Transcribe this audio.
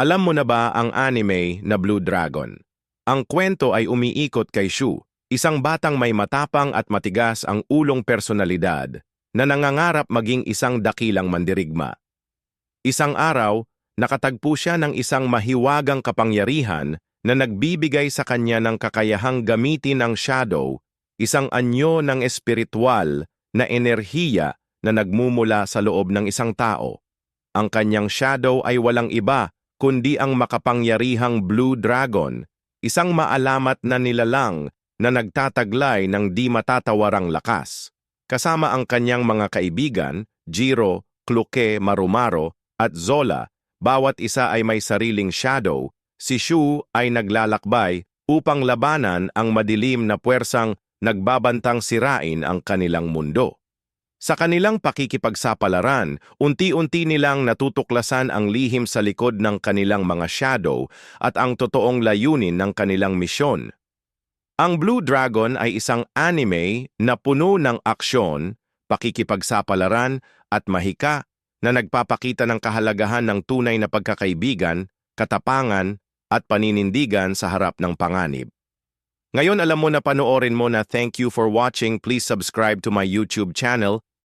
Alam mo na ba ang anime na Blue Dragon? Ang kwento ay umiikot kay Shu, isang batang may matapang at matigas ang ulong personalidad na nangangarap maging isang dakilang mandirigma. Isang araw, nakatagpo siya ng isang mahiwagang kapangyarihan na nagbibigay sa kanya ng kakayahang gamitin ang shadow, isang anyo ng espiritual na enerhiya na nagmumula sa loob ng isang tao. Ang kanyang shadow ay walang iba kundi ang makapangyarihang Blue Dragon, isang maalamat na nilalang na nagtataglay ng di matatawarang lakas. Kasama ang kanyang mga kaibigan, Jiro, Cluque, Marumaro, at Zola, bawat isa ay may sariling shadow. Si Shu ay naglalakbay upang labanan ang madilim na puwersang nagbabantang sirain ang kanilang mundo. Sa kanilang pakikipagsapalaran, unti-unti nilang natutuklasan ang lihim sa likod ng kanilang mga shadow at ang totoong layunin ng kanilang misyon. Ang Blue Dragon ay isang anime na puno ng aksyon, pakikipagsapalaran at mahika na nagpapakita ng kahalagahan ng tunay na pagkakaibigan, katapangan at paninindigan sa harap ng panganib. Ngayon alam mo na panoorin mo na. Thank you for watching. Please subscribe to my YouTube channel